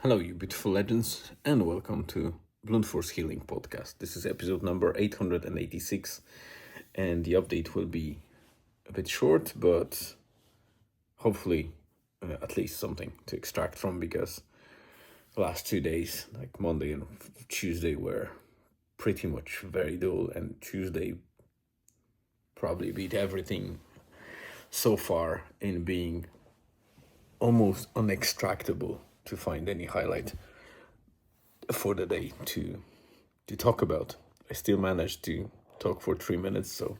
Hello, you beautiful legends, and welcome to Blunt Force Healing Podcast. This is episode number 886, and the update will be a bit short, but hopefully at least something to extract from, because the last 2 days, like Monday and Tuesday, were pretty much very dull, and Tuesday probably beat everything so far in being almost unextractable to find any highlight for the day to talk about. I still managed to talk for 3 minutes, so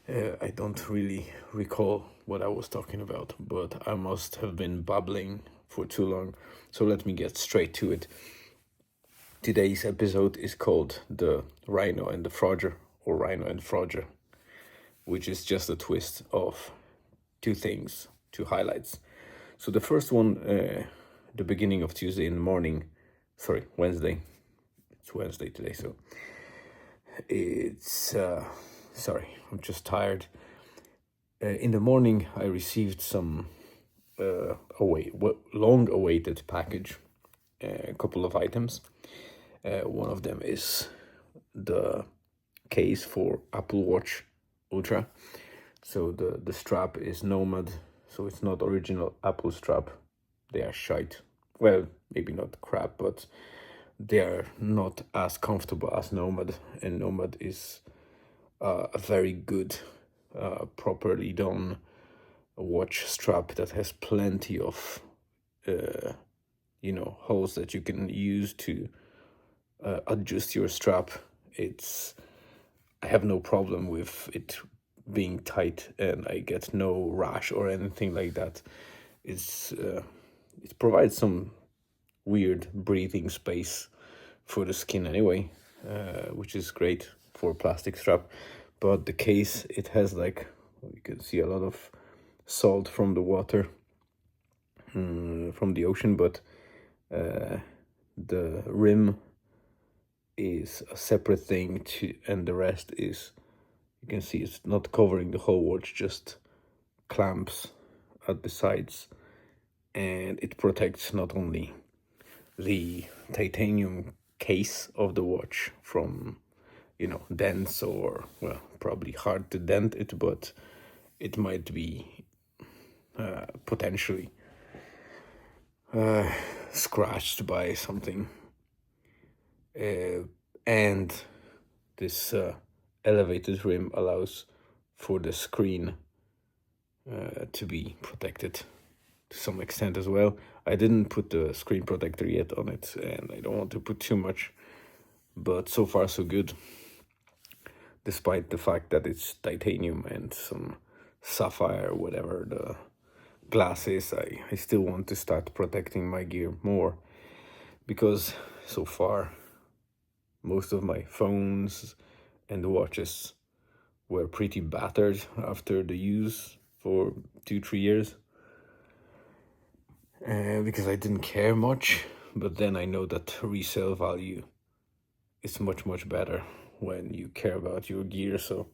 I don't really recall what I was talking about, but I must have been babbling for too long. So let me get straight to it. Today's episode is called The Rhino and the Frogger, or Rhino and Frogger, which is just a twist of two things, two highlights. So the first one, the beginning of Tuesday in the morning, Wednesday. It's Wednesday today, so it's, I'm just tired. In the morning, I received some long-awaited package, a couple of items. One of them is the case for Apple Watch Ultra. So the strap is Nomad, so it's not original Apple strap. They are shite. Well, maybe not crap, but they are not as comfortable as Nomad, and Nomad is a very good, properly done watch strap that has plenty of, holes that you can use to adjust your strap. I have no problem with it being tight, and I get no rash or anything like that. It provides some weird breathing space for the skin anyway, which is great for a plastic strap. But the case, it has, like, you can see a lot of salt from the water, from the ocean, but the rim is a separate thing and the rest is, you can see it's not covering the whole watch, just clamps at the sides, and it protects not only the titanium case of the watch from, dents, or, well, probably hard to dent it, but it might be potentially scratched by something. And this elevated rim allows for the screen to be protected to some extent as well. I didn't put the screen protector yet on it, and I don't want to put too much, but so far so good. Despite the fact that it's titanium and some sapphire, whatever the glass is, I still want to start protecting my gear more, because so far most of my phones and watches were pretty battered after the use for 2-3 years, because I didn't care much. But then I know that resale value is much better when you care about your gear, so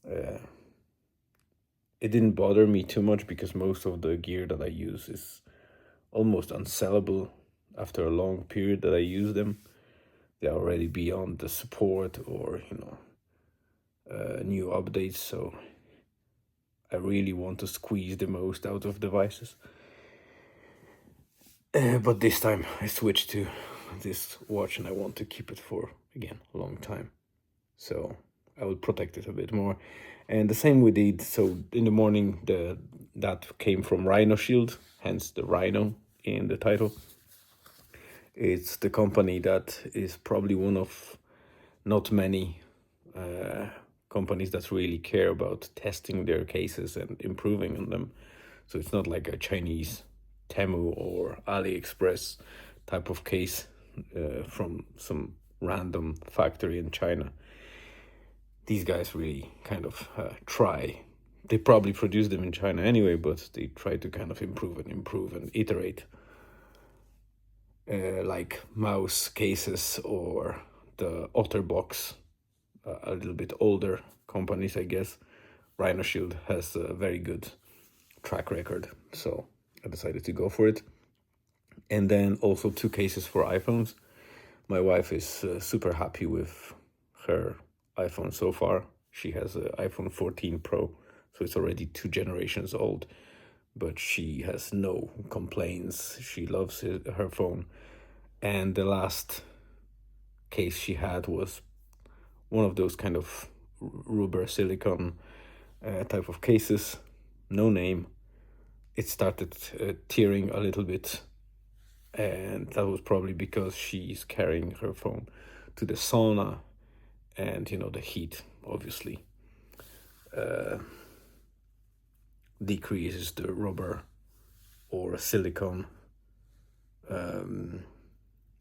it didn't bother me too much, because most of the gear that I use is almost unsellable after a long period that I use them. They're already beyond the support or, new updates, so I really want to squeeze the most out of devices. But this time I switched to this watch, and I want to keep it for, again, a long time. So I will protect it a bit more. And the same we did. So in the morning, that came from Rhino Shield, hence the Rhino in the title. It's the company that is probably one of not many companies that really care about testing their cases and improving on them. So it's not like a Chinese Temu or AliExpress type of case from some random factory in China. These guys really kind of try. They probably produce them in China anyway, but they try to kind of improve and iterate. Like mouse cases or the OtterBox, a little bit older companies, I guess. Rhino Shield has a very good track record, so I decided to go for it. And then also 2 cases for iPhones. My wife is super happy with her iPhone so far. She has an iPhone 14 Pro, so it's already 2 generations old, but she has no complaints. She loves her phone. And the last case she had was one of those kind of rubber silicone type of cases, no name. It started tearing a little bit, and that was probably because she's carrying her phone to the sauna, and the heat obviously decreases the rubber or silicone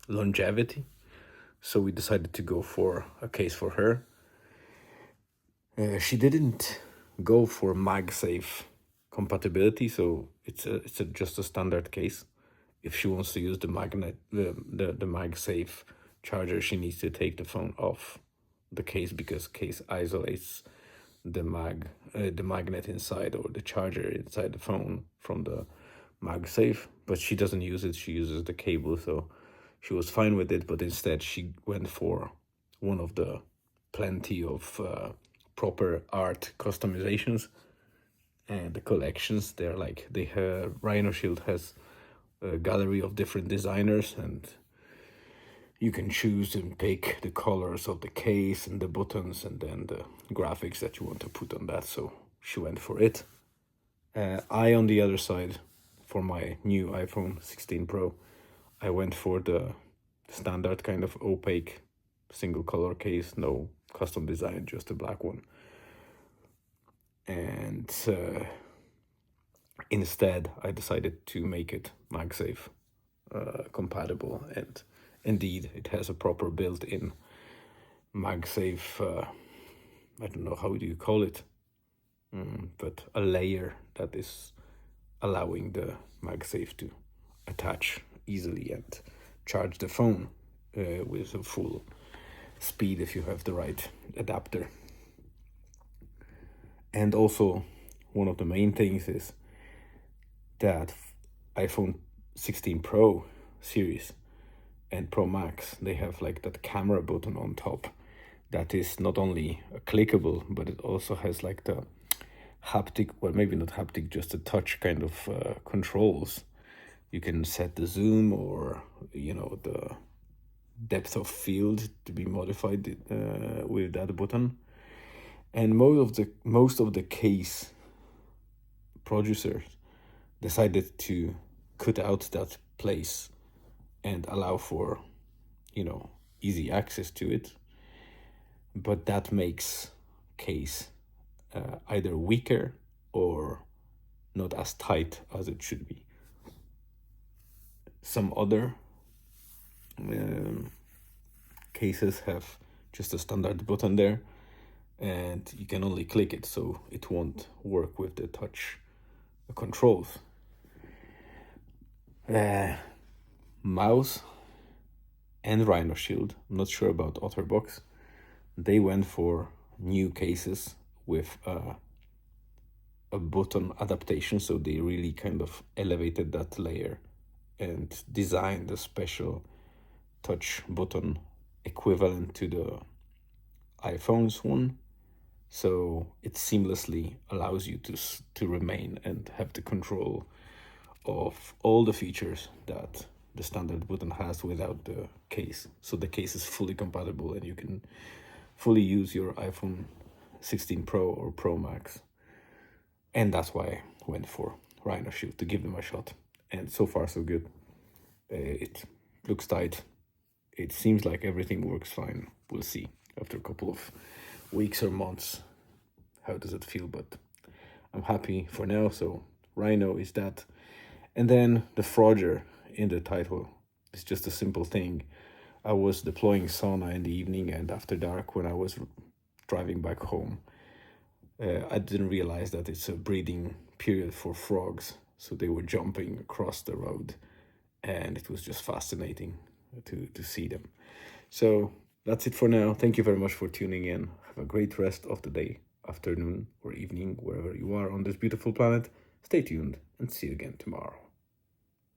longevity. So we decided to go for a case for her. She didn't go for MagSafe compatibility, so it's just a standard case. If she wants to use the MagSafe charger, she needs to take the phone off the case, because case isolates the magnet inside, or the charger inside the phone, from the MagSafe. But she doesn't use it. She uses the cable, so she was fine with it. But instead, she went for one of the plenty of proper art customizations and the collections. They're like, Rhino Shield has a gallery of different designers, and you can choose and pick the colors of the case and the buttons and then the graphics that you want to put on that. So she went for it. I, on the other side, for my new iPhone 16 Pro, I went for the standard kind of opaque single color case, no custom design, just a black one. And instead, I decided to make it MagSafe compatible, and indeed, it has a proper built-in MagSafe. I don't know, how do you call it, but a layer that is allowing the MagSafe to attach easily and charge the phone with a full speed if you have the right adapter. And also, one of the main things is that iPhone 16 Pro series and Pro Max, they have like that camera button on top that is not only clickable, but it also has like the haptic, well, maybe not haptic, just a touch kind of controls. You can set the zoom, or the depth of field to be modified with that button. And most of the case producers decided to cut out that place and allow for easy access to it. But that makes case either weaker or not as tight as it should be. Some other cases have just a standard button there, and you can only click it, so it won't work with the touch controls. Mouse and Rhino Shield, I'm not sure about OtterBox, they went for new cases with a button adaptation, so they really kind of elevated that layer and designed a special touch button equivalent to the iPhone's one, so it seamlessly allows you to remain and have the control of all the features that the standard button has without the case. So the case is fully compatible, and you can fully use your iPhone 16 Pro or Pro Max. And that's why I went for Rhino Shield, to give them a shot. And so far, so good. It looks tight. It seems like everything works fine. We'll see after a couple of weeks or months how does it feel, but I'm happy for now. So Rhino is that. And then the Frogger in the title is just a simple thing. I was deploying sauna in the evening and after dark when I was driving back home. I didn't realize that it's a breeding period for frogs, so they were jumping across the road, and it was just fascinating to see them. So that's it for now. Thank you very much for tuning in. Have a great rest of the day, afternoon, or evening, wherever you are on this beautiful planet. Stay tuned, and see you again tomorrow.